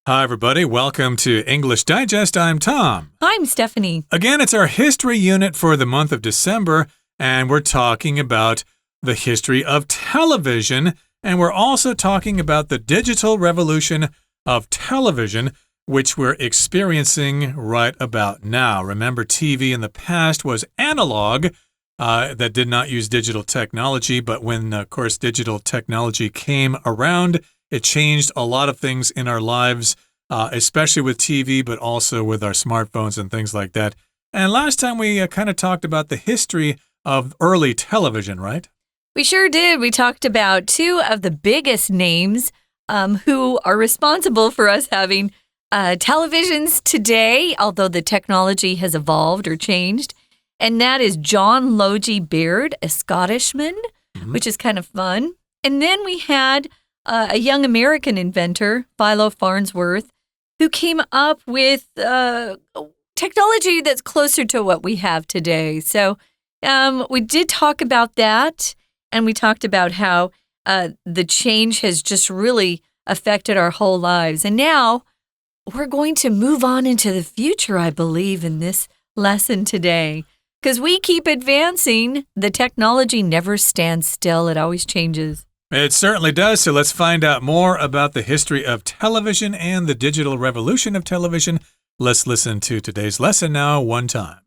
Hi, everybody. Welcome to English Digest. I'm Tom. I'm Stephanie. Again, it's our history unit for the month of December, and we're talking about the history of television, and we're also talking about the digital revolution of television, which we're experiencing right about now. Remember, TV in the past was analog, that did not use digital technology, but when, of course, digital technology came around, it changed a lot of things in our lives, especially with TV, but also with our smartphones and things like that. And last time we kind of talked about the history of early television, right? We sure did. We talked about two of the biggest names who are responsible for us having televisions today, although the technology has evolved or changed. And that is John Logie Baird, a Scottishman, which is kind of fun. And then we had a young American inventor, Philo Farnsworth, who came up with technology that's closer to what we have today. So we did talk about that, and we talked about how the change has just really affected our whole lives. And now we're going to move on into the future, I believe, in this lesson today. Because we keep advancing, the technology never stands still. It always changes. It certainly does. So let's find out more about the history of television and the digital revolution of television. Let's listen to today's lesson now one time.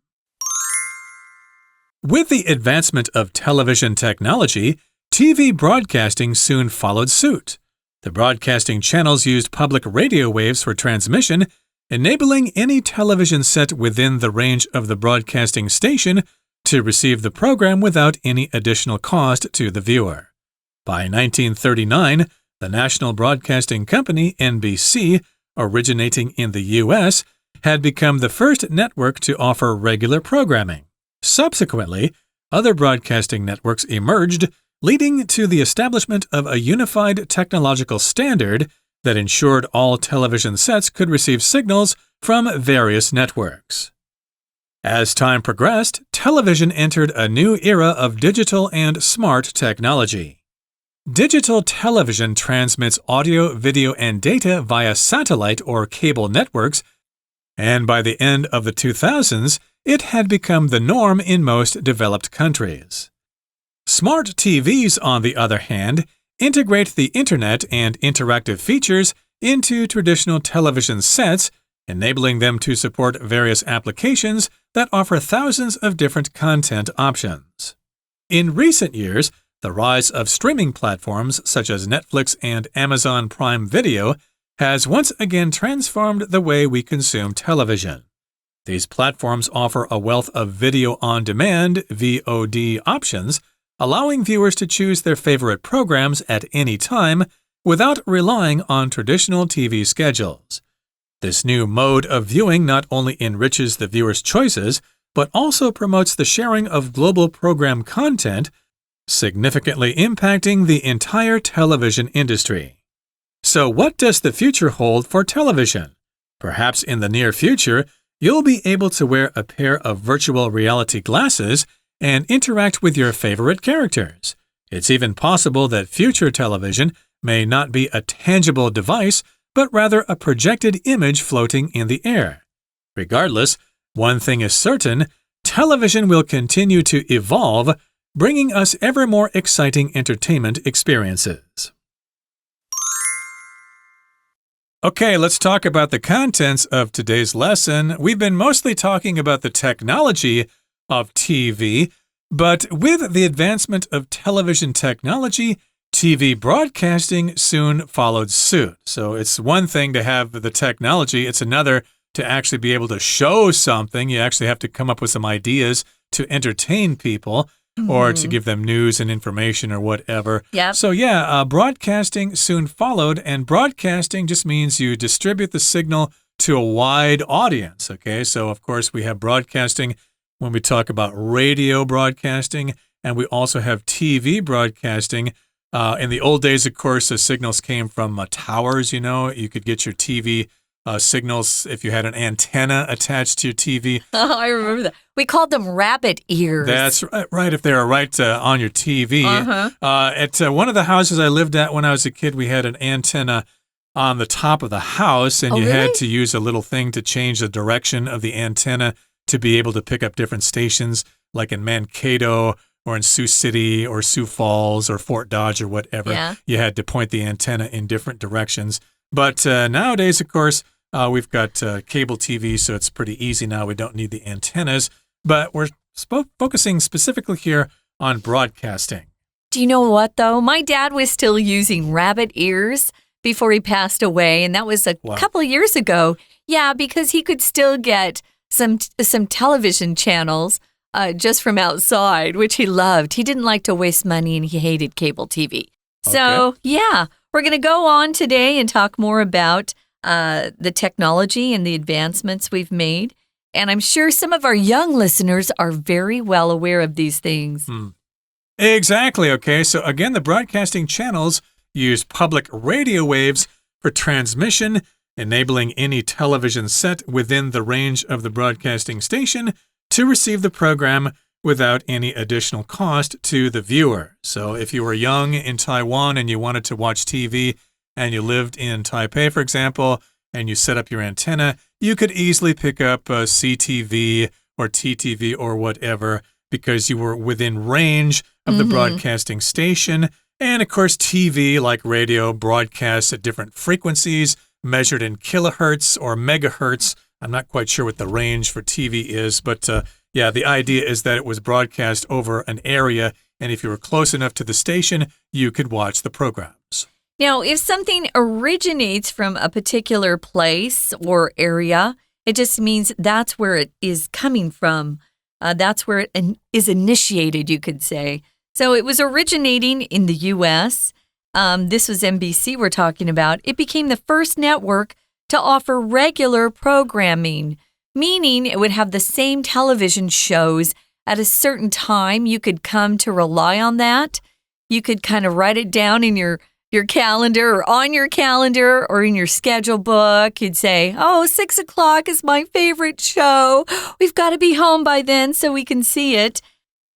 With the advancement of television technology, TV broadcasting soon followed suit. The broadcasting channels used public radio waves for transmission, enabling any television set within the range of the broadcasting station to receive the program without any additional cost to the viewer. By 1939, the National Broadcasting Company, NBC, originating in the U.S., had become the first network to offer regular programming. Subsequently, other broadcasting networks emerged, leading to the establishment of a unified technological standard that ensured all television sets could receive signals from various networks. As time progressed, television entered a new era of digital and smart technology. Digital television transmits audio, video, and data via satellite or cable networks, and by the end of the 2000s, it had become the norm in most developed countries. Smart TVs, on the other hand, integrate the internet and interactive features into traditional television sets, enabling them to support various applications that offer thousands of different content options. In recent years, the rise of streaming platforms such as Netflix and Amazon Prime Video has once again transformed the way we consume television. These platforms offer a wealth of video on demand (VOD) options, allowing viewers to choose their favorite programs at any time without relying on traditional TV schedules. This new mode of viewing not only enriches the viewer's choices, but also promotes the sharing of global program content, significantly impacting the entire television industry. So what does the future hold for television? Perhaps in the near future, you'll be able to wear a pair of virtual reality glasses and interact with your favorite characters. It's even possible that future television may not be a tangible device, but rather a projected image floating in the air. Regardless, one thing is certain, television will continue to evolve, bringing us ever more exciting entertainment experiences. Okay, let's talk about the contents of today's lesson. We've been mostly talking about the technology of TV, but with the advancement of television technology, TV broadcasting soon followed suit. So it's one thing to have the technology, it's another to actually be able to show something. You actually have to come up with some ideas to entertain people. Or to give them news and information or whatever. Yep. So yeah, broadcasting soon followed, and broadcasting just means you distribute the signal to a wide audience, okay? So of course we have broadcasting when we talk about radio broadcasting, and we also have TV broadcasting. In the old days, of course, the signals came from towers, you know. You could get your TV signals if you had an antenna attached to your TV. Oh, I remember that. We called them rabbit ears. That's right, if they were right on your TV. At one of the houses I lived at when I was a kid, we had an antenna on the top of the house, and you really? had to use a little thing to change the direction of the antenna to be able to pick up different stations, like in Mankato or in Sioux City or Sioux Falls or Fort Dodge or whatever. Yeah. You had to point the antenna in different directions. But nowadays, of course, we've got cable TV, so it's pretty easy now. We don't need the antennas. But we're focusing specifically here on broadcasting. Do you know what, though? My dad was still using rabbit ears before he passed away, and that was a couple of years ago. Yeah, because he could still get some television channels just from outside, which he loved. He didn't like to waste money, and he hated cable TV. So, yeah, we're going to go on today and talk more about the technology and the advancements we've made. And I'm sure some of our young listeners are very well aware of these things. Exactly. Okay. So again, the broadcasting channels use public radio waves for transmission, enabling any television set within the range of the broadcasting station to receive the program without any additional cost to the viewer. So if you were young in Taiwan and you wanted to watch TV and you lived in Taipei, for example, and you set up your antenna, you could easily pick up CTV or TTV or whatever because you were within range of the broadcasting station. And of course, TV, like radio, broadcasts at different frequencies measured in kilohertz or megahertz. I'm not quite sure what the range for TV is, but yeah, the idea is that it was broadcast over an area, and if you were close enough to the station, you could watch the programs. Now, if something originates from a particular place or area, it just means that's where it is coming from. That's where it is initiated, you could say. So it was originating in the U.S. This was NBC we're talking about. It became the first network to offer regular programming, meaning it would have the same television shows at a certain time. You could come to rely on that. You could kind of write it down in your calendar or on your calendar or in your schedule book. You'd say, 6 o'clock is my favorite show. We've got to be home by then so we can see it.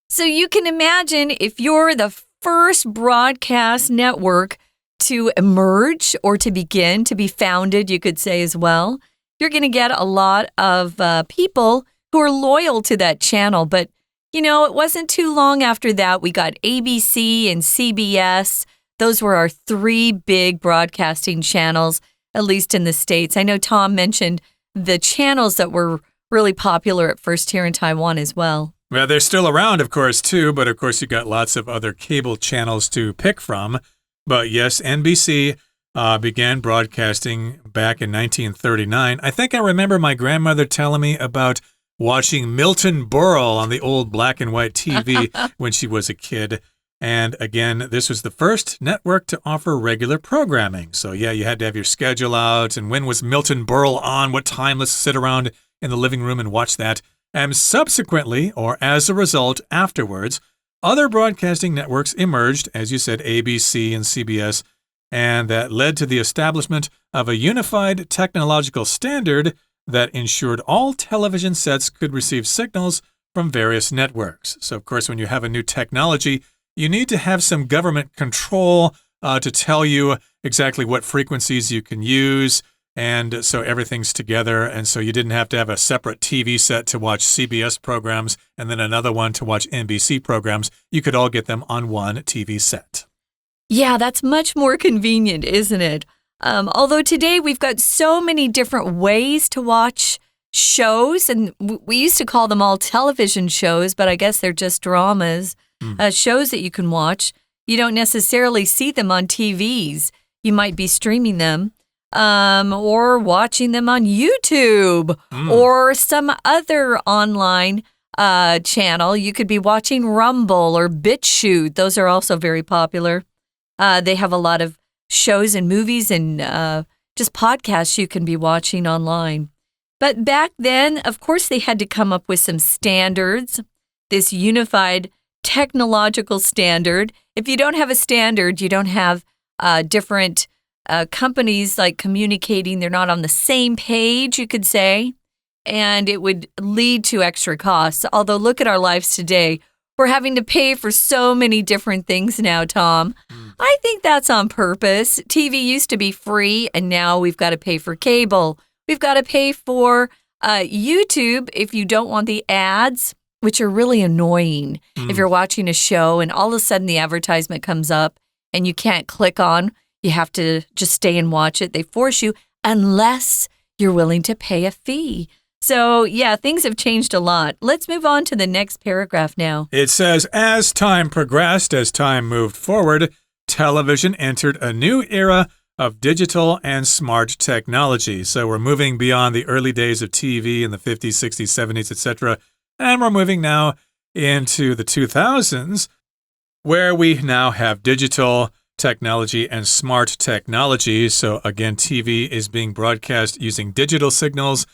So you can imagine if you're the first broadcast network to emerge or to begin to be founded, you could say as well, you're going to get a lot of people who are loyal to that channel. But, it wasn't too long after that. We got ABC and CBS. Those were our three big broadcasting channels, at least in the States. I know Tom mentioned the channels that were really popular at first here in Taiwan as well. Well, they're still around, of course, too, but of course you got lots of other cable channels to pick from. But yes, NBC began broadcasting back in 1939. I think I remember my grandmother telling me about watching Milton Berle on the old black and white TV when she was a kid. And again, this was the first network to offer regular programming. So yeah, you had to have your schedule out. And when was Milton Berle on? What time? Let's sit around in the living room and watch that. And subsequently, or as a result, afterwards, other broadcasting networks emerged, as you said, ABC and CBS, and that led to the establishment of a unified technological standard that ensured all television sets could receive signals from various networks. So, of course, when you have a new technology, you need to have some government control to tell you exactly what frequencies you can use. And so everything's together. And so you didn't have to have a separate TV set to watch CBS programs and then another one to watch NBC programs. You could all get them on one TV set. Yeah, that's much more convenient, isn't it? Although today we've got so many different ways to watch shows. And we used to call them all television shows, but I guess they're just dramas. Shows that you can watch. You don't necessarily see them on TVs. You might be streaming them or watching them on YouTube or some other online channel. You could be watching Rumble or BitChute. Those are also very popular. They have a lot of shows and movies and just podcasts you can be watching online. But back then, of course, they had to come up with some standards, this unified technological standard. If you don't have a standard, you don't have different companies like communicating. They're not on the same page, you could say, and it would lead to extra costs. Although look at our lives today. we're having to pay for so many different things now, Tom. I think that's on purpose. TV used to be free, and now we've got to pay for cable. We've got to pay for YouTube if you don't want the ads, which are really annoying. If you're watching a show and all of a sudden the advertisement comes up and you can't click on, you have to just stay and watch it. They force you unless you're willing to pay a fee. So, yeah, things have changed a lot. Let's move on to the next paragraph now. It says, as time progressed, as time moved forward, television entered a new era of digital and smart technology. So we're moving beyond the early days of TV in the 50s, 60s, 70s, etc. And we're moving now into the 2000s, where we now have digital technology and smart technology. So again, TV is being broadcast using digital signals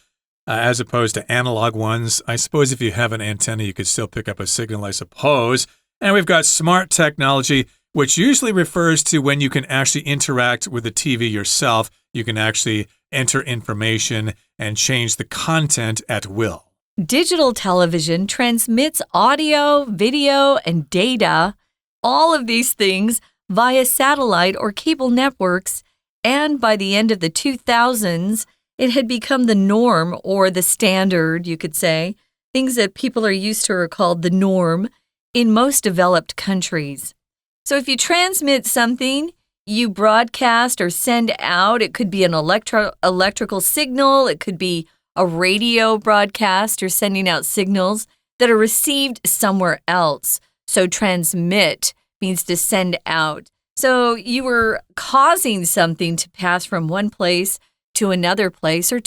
as opposed to analog ones. I suppose if you have an antenna, you could still pick up a signal, I suppose. And we've got smart technology, which usually refers to when you can actually interact with the TV yourself. You can actually enter information and change the content at will. Digital television transmits audio, video, and data, all of these things, via satellite or cable networks. And by the end of the 2000s, it had become the norm or the standard, you could say. Things that people are used to are called the norm in most developed countries. So if you transmit something, you broadcast or send out. It could be an electrical signal. It could be a radio broadcast or sending out signals that are received somewhere else. So transmit means to send out. So you were causing something to pass from one place to another place or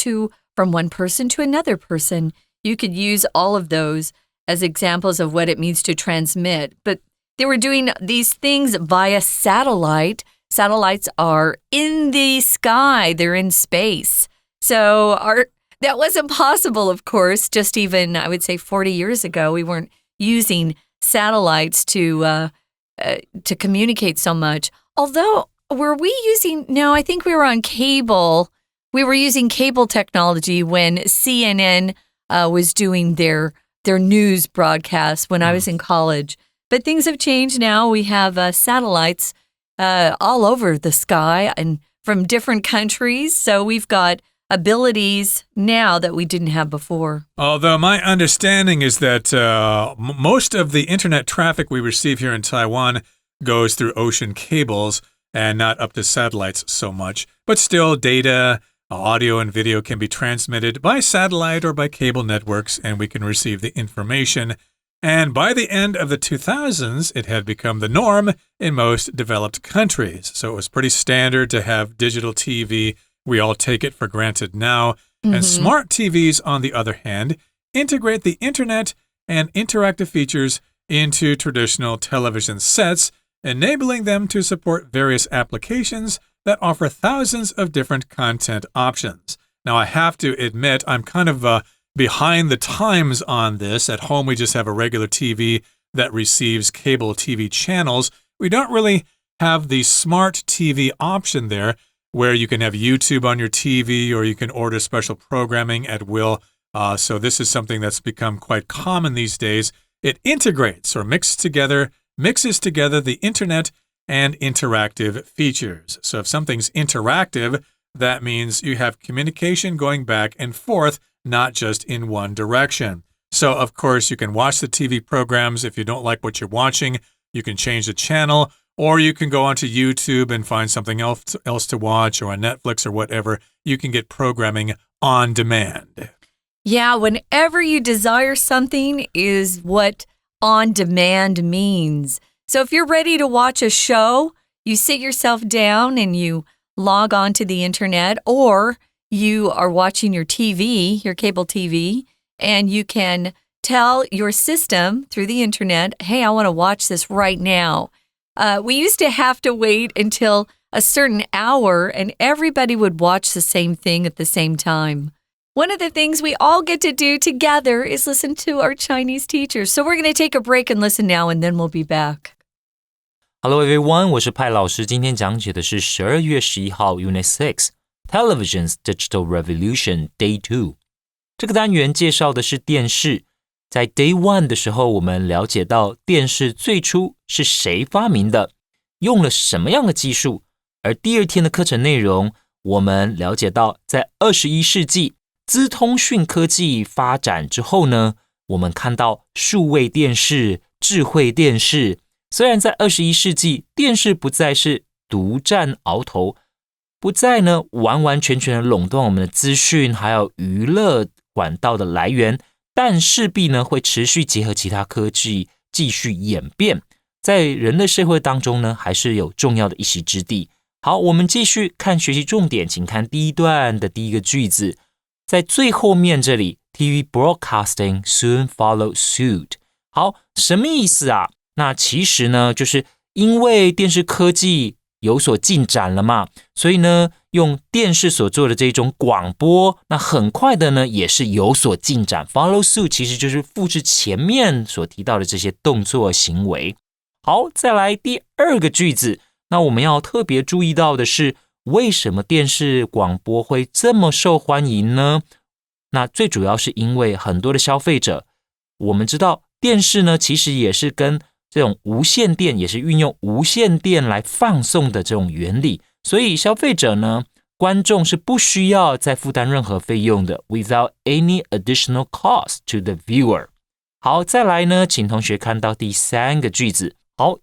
from one person to another person. You could use all of those as examples of what it means to transmit. But they were doing these things via satellite. Satellites are in the sky. They're in space. So that wasn't possible, of course, just even, I would say, 40 years ago. We weren't using satellites to communicate so much. Although, no, I think we were on cable. We were using cable technology when CNN was doing their news broadcasts when I was in college. But things have changed now. We have satellites all over the sky and from different countries. So we've got abilities now that we didn't have before. Although my understanding is that most of the internet traffic we receive here in Taiwan goes through ocean cables and not up to satellites so much. But still, data, audio, and video can be transmitted by satellite or by cable networks, and we can receive the information. And by the end of the 2000s, it had become the norm in most developed countries. So it was pretty standard to have digital TV. We all take it for granted now. And smart TVs, on the other hand, integrate the internet and interactive features into traditional television sets, enabling them to support various applications that offer thousands of different content options. Now, I have to admit, I'm kind of behind the times on this. At home, we just have a regular TV that receives cable TV channels. We don't really have the smart TV option there, where you can have YouTube on your TV or you can order special programming at will. So this is something that's become quite common these days. It integrates or mixes together the internet and interactive features. So if something's interactive, that means you have communication going back and forth, not just in one direction. So, of course, you can watch the TV programs. If you don't like what you're watching, you can change the channel, or you can go onto YouTube and find something else to watch, or on Netflix or whatever. You can get programming on demand. Yeah, whenever you desire something is what on demand means. So if you're ready to watch a show, you sit yourself down and you log on to the internet, or you are watching your TV, your cable TV, and you can tell your system through the internet, hey, I want to watch this right now. We used to have to wait until a certain hour, and everybody would watch the same thing at the same time. One of the things we all get to do together is listen to our Chinese teachers. So we're going to take a break and listen now, and then we'll be back. Hello everyone, 我是派老师。今天讲解的是12月11号 Unit 6 Television's Digital Revolution Day 2。这个单元介绍的是电视。在 Day 1 的时候，我们了解到电视最初是谁发明的，用了什么样的技术。而第2天的课程内容，我们了解到在21世纪资通讯科技发展之后呢，我们看到数位电视、智慧电视。虽然在21世纪，电视不再是独占鳌头，不再呢完完全全的垄断我们的资讯还有娱乐管道的来源，但势必呢会持续结合其他科技继续演变，在人类社会当中呢还是有重要的一席之地。好，我们继续看学习重点，请看第1段的第1个句子，在最后面这里 TV broadcasting soon follow suit。 好，什么意思啊？那其实呢就是因为电视科技有所进展了嘛，所以呢用电视所做的这种广播，那很快的呢也是有所进展。 Follow suit 其实就是复制前面所提到的这些动作行为。好，再来第2个句子，那我们要特别注意到的是，为什么电视广播会这么受欢迎呢？那最主要是因为很多的消费者，我们知道电视呢其实也是跟这种无线电，也是运用无线电来放送的这种原理，所以消费者呢，观众是不需要再负担任何费用的 without any additional cost to the viewer。 好，再来呢，请同学看到第3个句子。好，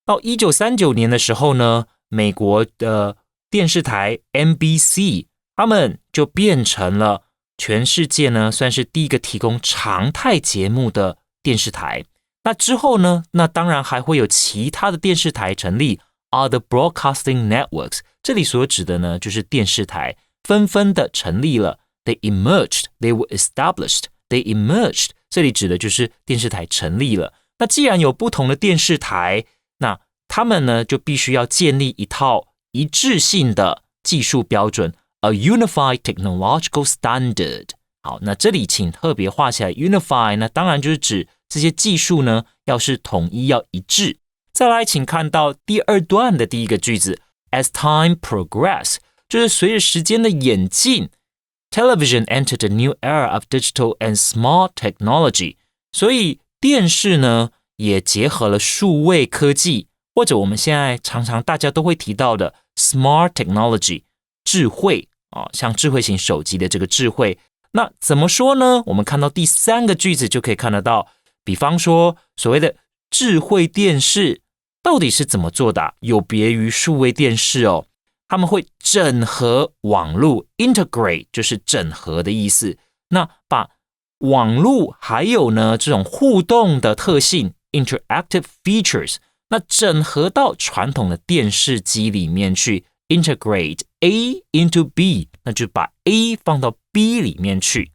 到1939年的时候呢，美国的电视台 NBC 他们就变成了全世界呢算是第一个提供常态节目的电视台。那之后呢，那当然还会有其他的电视台成立 other broadcasting networks， 这里所指的呢就是电视台纷纷的成立了。 They emerged, they were established, they emerged， 这里指的就是电视台成立了。那既然有不同的电视台，那他们呢就必须要建立一套一致性的技术标准 a unified technological standard。 好，那这里请特别画起来 unify， 那当然就是指这些技术呢要是统一，要一致。再来请看到第2段的第1个句子， As time progressed， 就是随着时间的演进， Television entered a new era of digital and smart technology， 所以电视呢也结合了数位科技，或者我们现在常常大家都会提到的 smart technology， 智慧像智慧型手机的这个智慧。那怎么说呢？我们看到第3个句子就可以看得到，比方说所谓的智慧电视到底是怎么做的有别于数位电视哦。他们会整合网络 integrate 就是整合的意思，那把网络还有呢这种互动的特性 interactive features， 那整合到传统的电视机里面去， integrate A into B， 那就把 A 放到 B 里面去。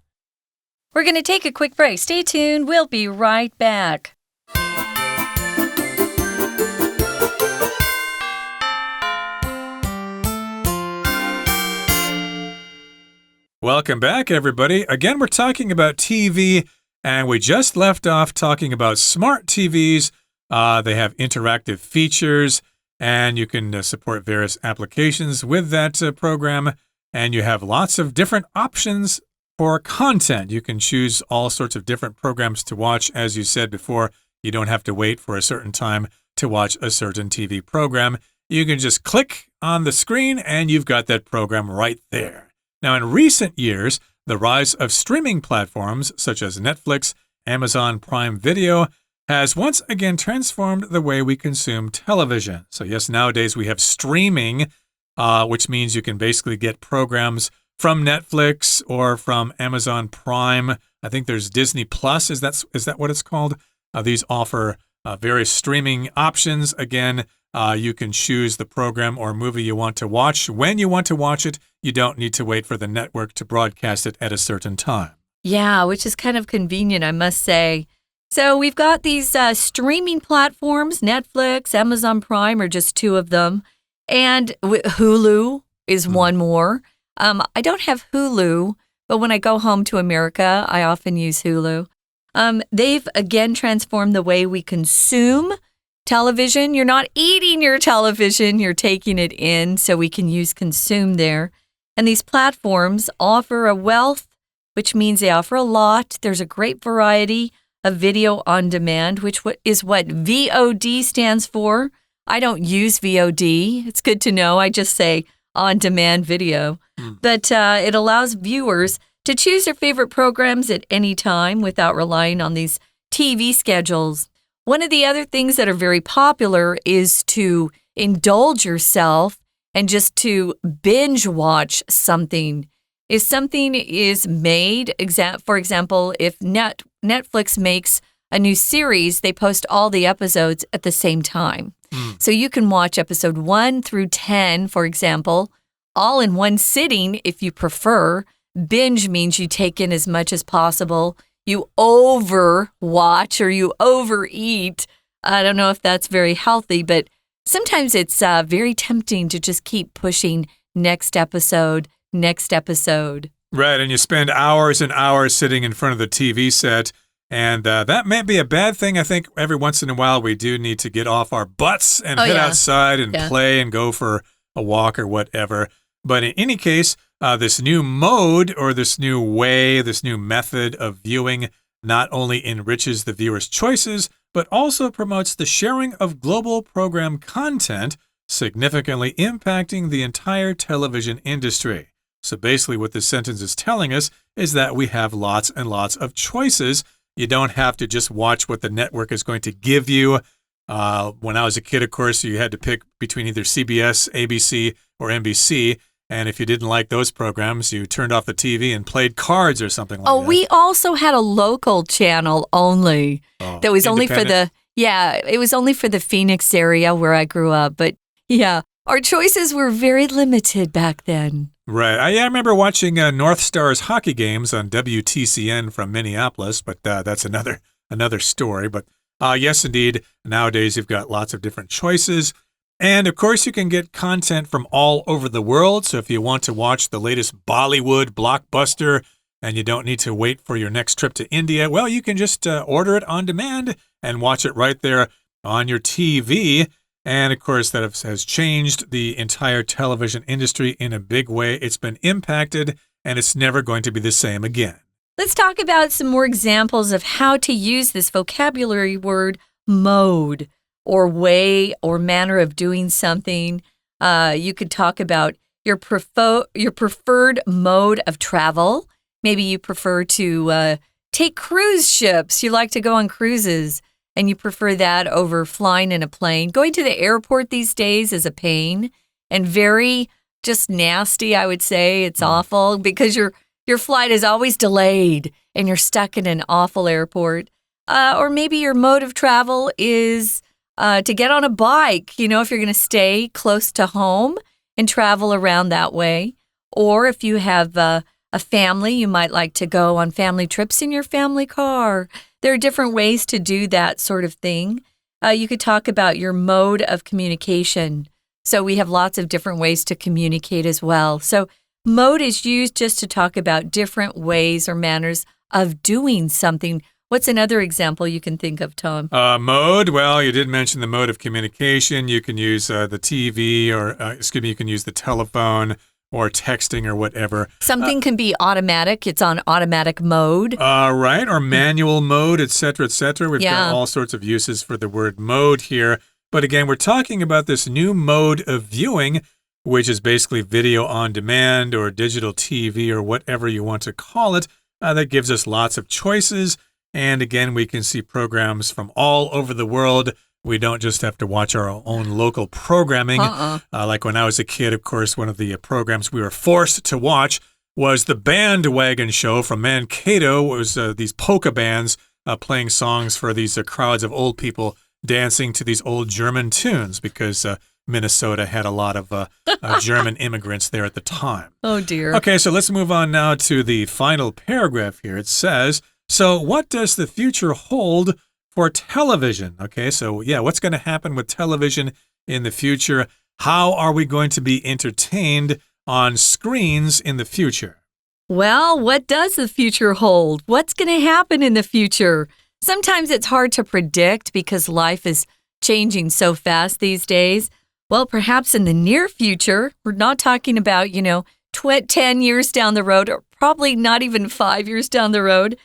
We're going to take a quick break. Stay tuned. We'll be right back. Welcome back, everybody. Again, we're talking about TV, and we just left off talking about smart TVs. They have interactive features, and you can support various applications with that program, and you have lots of different options for content. You can choose all sorts of different programs to watch. As you said before, you don't have to wait for a certain time to watch a certain TV program. You can just click on the screen, and you've got that program right there. Now, in recent years, the rise of streaming platforms such as Netflix, Amazon Prime Video has once again transformed the way we consume television. So yes, nowadays we have streaming, which means you can basically get programs from Netflix or from Amazon Prime. I think there's Disney Plus. Is that what it's called? These offer various streaming options. Again, you can choose the program or movie you want to watch when you want to watch it. You don't need to wait for the network to broadcast it at a certain time. Yeah, which is kind of convenient, I must say. So we've got these streaming platforms, Netflix, Amazon Prime are just two of them. And Hulu is one more. I don't have Hulu, but when I go home to America, I often use Hulu. They've again transformed the way we consume television. You're not eating your television, you're taking it in, so we can use consume there. And these platforms offer a wealth, which means they offer a lot. There's a great variety a video on demand, which is what VOD stands for. I don't use VOD. It's good to know. I just say on-demand video. But it allows viewers to choose their favorite programs at any time without relying on these TV schedules. One of the other things that are very popular is to indulge yourself and just to binge watch something. If something is made, for example, if Netflix makes a new series, they post all the episodes at the same time. So you can watch episode 1 through 10, for example, all in one sitting if you prefer. Binge means you take in as much as possible. You overwatch or you overeat. I don't know if that's very healthy, but sometimes it's very tempting to just keep pushing next episode. Right, and you spend hours and hours sitting in front of the TV set. And that may be a bad thing. I think every once in a while we do need to get off our butts and head outside and play and go for a walk or whatever. But in any case, this new mode or this new way, this new method of viewing not only enriches the viewer's choices, but also promotes the sharing of global program content, significantly impacting the entire television industry. So basically what this sentence is telling us is that we have lots and lots of choices. You don't have to just watch what the network is going to give you. When I was a kid, of course, you had to pick between either CBS, ABC, or NBC. And if you didn't like those programs, you turned off the TV and played cards or something like that. Oh, we also had a local channel only. That was only for it was only for the Phoenix area where I grew up. But yeah, our choices were very limited back then. Right. I remember watching North Stars hockey games on WTCN from Minneapolis, but that's another story. But yes, indeed, nowadays you've got lots of different choices. And of course, you can get content from all over the world. So if you want to watch the latest Bollywood blockbuster and you don't need to wait for your next trip to India, well, you can just order it on demand and watch it right there on your TV. And of course, that has changed the entire television industry in a big way. It's been impacted, and it's never going to be the same again. Let's talk about some more examples of how to use this vocabulary word mode, or way or manner of doing something. You could talk about your preferred mode of travel. Maybe you prefer to take cruise ships. You like to go on cruises. And you prefer that over flying in a plane. Going to the airport these days is a pain and very just nasty, I would say. It's awful because your flight is always delayed and you're stuck in an awful airport. Or maybe your mode of travel is to get on a bike, if you're going to stay close to home and travel around that way. Or if you have a family, you might like to go on family trips in your family car. There are different ways to do that sort of thing. You could talk about your mode of communication. So we have lots of different ways to communicate as well. So mode is used just to talk about different ways or manners of doing something. What's another example you can think of, Tom? Mode, well, you did mention the mode of communication. You can use the TV you can use the telephone or texting or whatever. Something can be automatic. It's on automatic mode. Right, or manual mode, etc., etc. We've got all sorts of uses for the word mode here. But again, we're talking about this new mode of viewing, which is basically video on demand or digital TV or whatever you want to call it. That gives us lots of choices. And again, we can see programs from all over the world. We don't just have to watch our own local programming. Like when I was a kid, of course, one of the programs we were forced to watch was the Bandwagon Show from Mankato. It was these polka bands playing songs for these crowds of old people dancing to these old German tunes because Minnesota had a lot of German immigrants there at the time. Oh, dear. Okay, so let's move on now to the final paragraph here. It says, so what does the future hold for television? Okay, so what's going to happen with television in the future? How are we going to be entertained on screens in the future? Well, what does the future hold? What's going to happen in the future? Sometimes it's hard to predict because life is changing so fast these days. Well, perhaps in the near future, we're not talking about, 10 years down the road, or probably not even 5 years down the road.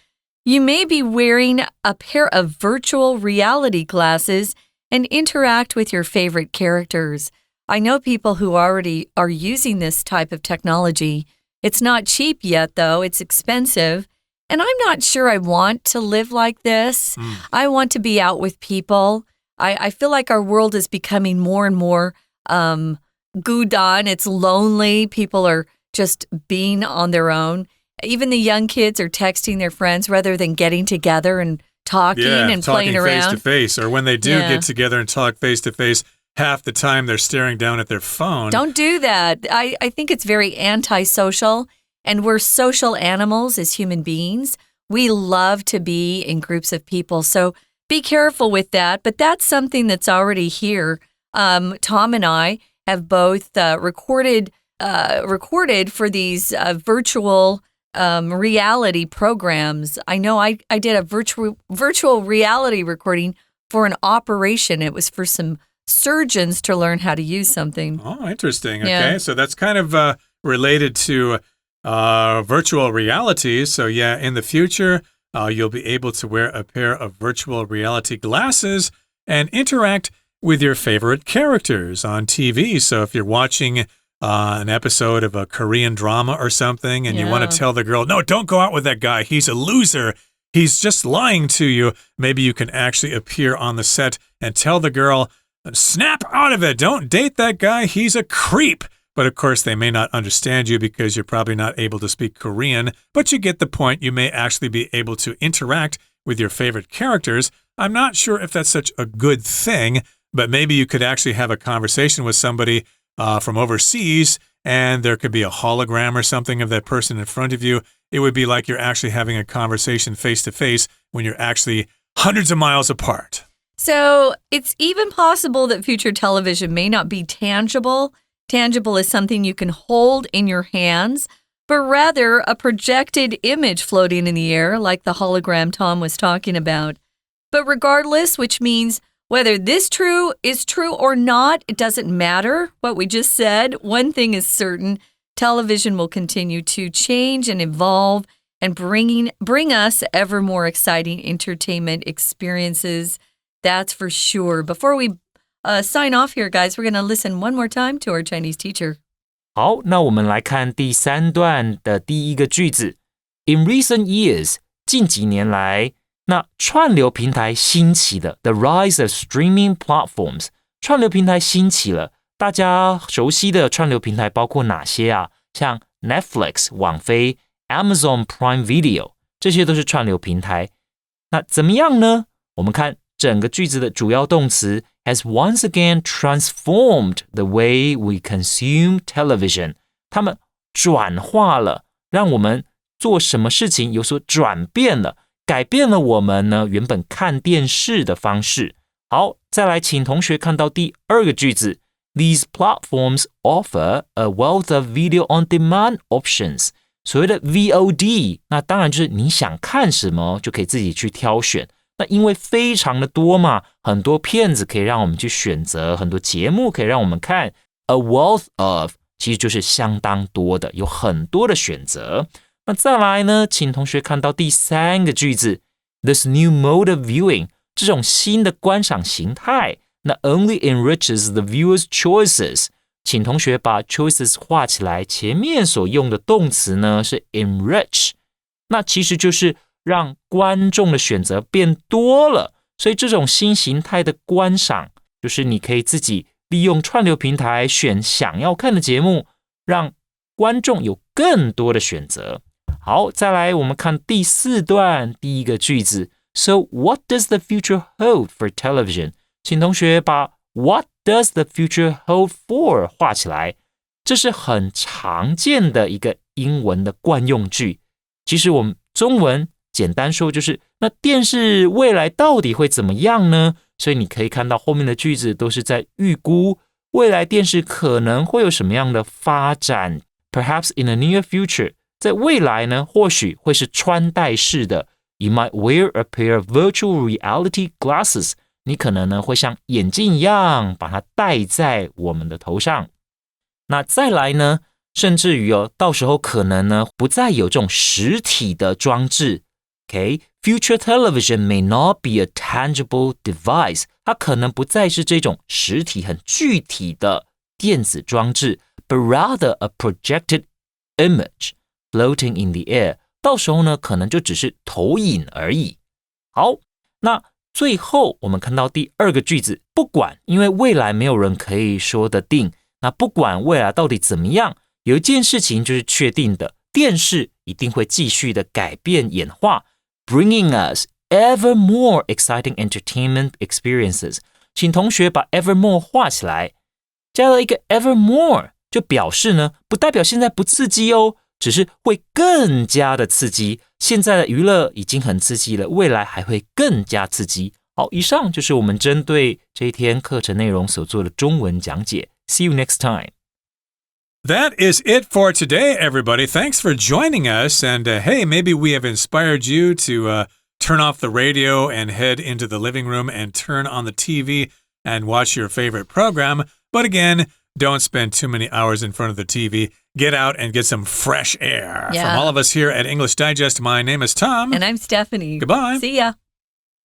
You may be wearing a pair of virtual reality glasses and interact with your favorite characters. I know people who already are using this type of technology. It's not cheap yet, though. It's expensive. And I'm not sure I want to live like this. I want to be out with people. I feel like our world is becoming more and more gudan. It's lonely. People are just being on their own. Even the young kids are texting their friends rather than getting together and talking and playing around. Talking face-to-face. Or when they do get together and talk face-to-face, half the time they're staring down at their phone. Don't do that. I think it's very antisocial. And we're social animals as human beings. We love to be in groups of people. So be careful with that. But that's something that's already here. Tom and I have both recorded for these virtual reality programs. I know I did a virtual reality recording for an operation. It was for some surgeons to learn how to use something. Oh, interesting. Okay, so that's kind of related to virtual reality. So yeah, in the future, you'll be able to wear a pair of virtual reality glasses and interact with your favorite characters on TV. So if you're watching an episode of a Korean drama or something and you want to tell the girl, no, don't go out with that guy. He's a loser. He's just lying to you. Maybe you can actually appear on the set and tell the girl, snap out of it. Don't date that guy. He's a creep. But of course, they may not understand you because you're probably not able to speak Korean. But you get the point. You may actually be able to interact with your favorite characters. I'm not sure if that's such a good thing, but maybe you could actually have a conversation with somebody from overseas, and there could be a hologram or something of that person in front of you. It would be like you're actually having a conversation face-to-face when you're actually hundreds of miles apart. So it's even possible that future television may not be tangible. Tangible is something you can hold in your hands, but rather a projected image floating in the air, like the hologram Tom was talking about. But regardless, which means whether this is true or not, it doesn't matter what we just said. One thing is certain, television will continue to change and evolve and bring us ever more exciting entertainment experiences. That's for sure. Before we sign off here, guys, we're going to listen one more time to our Chinese teacher. 好，那我们来看第3段的第一个句子。In recent years， 近几年来，那串流平台兴起的 The rise of streaming platforms， 串流平台兴起了，大家熟悉的串流平台包括哪些啊？像 Netflix 网飞、Amazon Prime Video， 这些都是串流平台。那怎么样呢？我们看整个句子的主要动词 has once again transformed the way we consume television。 它们转化了，让我们做什么事情有所转变了，改变了我们呢原本看电视的方式。好，再来请同学看到第二个句子 These platforms offer a wealth of video on demand options。 所谓的 VOD， 那当然就是你想看什么就可以自己去挑选。那因为非常的多嘛，很多片子可以让我们去选择，很多节目可以让我们看。A wealth of 其实就是相当多的，有很多的选择。那再来呢，请同学看到第3个句子 This new mode of viewing， 这种新的观赏形态，那 only enriches the viewer's choices。 请同学把 choices 画起来，前面所用的动词呢是 enrich， 那其实就是让观众的选择变多了。所以这种新形态的观赏，就是你可以自己利用串流平台选想要看的节目，让观众有更多的选择。好，再来我们看第4段第一个句子 So what does the future hold for television？ 请同学把 What does the future hold for 画起来。这是很常见的一个英文的惯用句。其实我们中文简单说就是，那电视未来到底会怎么样呢？所以你可以看到后面的句子都是在预估未来电视可能会有什么样的发展。Perhaps in the near future， 在未来呢，或许会是穿戴式的。You might wear a pair of virtual reality glasses。 你可能呢会像眼镜一样把它戴在我们的头上。那再来呢，甚至于到时候可能呢不再有这种实体的装置 Okay, future television may not be a tangible device. 它可能不再是这种实体很具体的电子装置 but rather a projected image floating in the air. 到时候呢，可能就只是投影而已。好，那最后我们看到第二个句子，不管，因为未来没有人可以说得定，那不管未来到底怎么样，有一件事情就是确定的，电视一定会继续的改变演化，bringing us ever more exciting entertainment experiences. 请同学把 ever more 画起来，加了一个 ever more， 就表示呢，不代表现在不刺激哦，只是会更加的刺激。现在的娱乐已经很刺激了，未来还会更加刺激。好，以上就是我们针对这一天课程内容所做的中文讲解。See you next time. That is it for today, everybody. Thanks for joining us. And hey, maybe we have inspired you to turn off the radio and head into the living room and turn on the TV and watch your favorite program. But again, don't spend too many hours in front of the TV. Get out and get some fresh air. Yeah. From all of us here at English Digest, my name is Tom. And I'm Stephanie. Goodbye. See ya.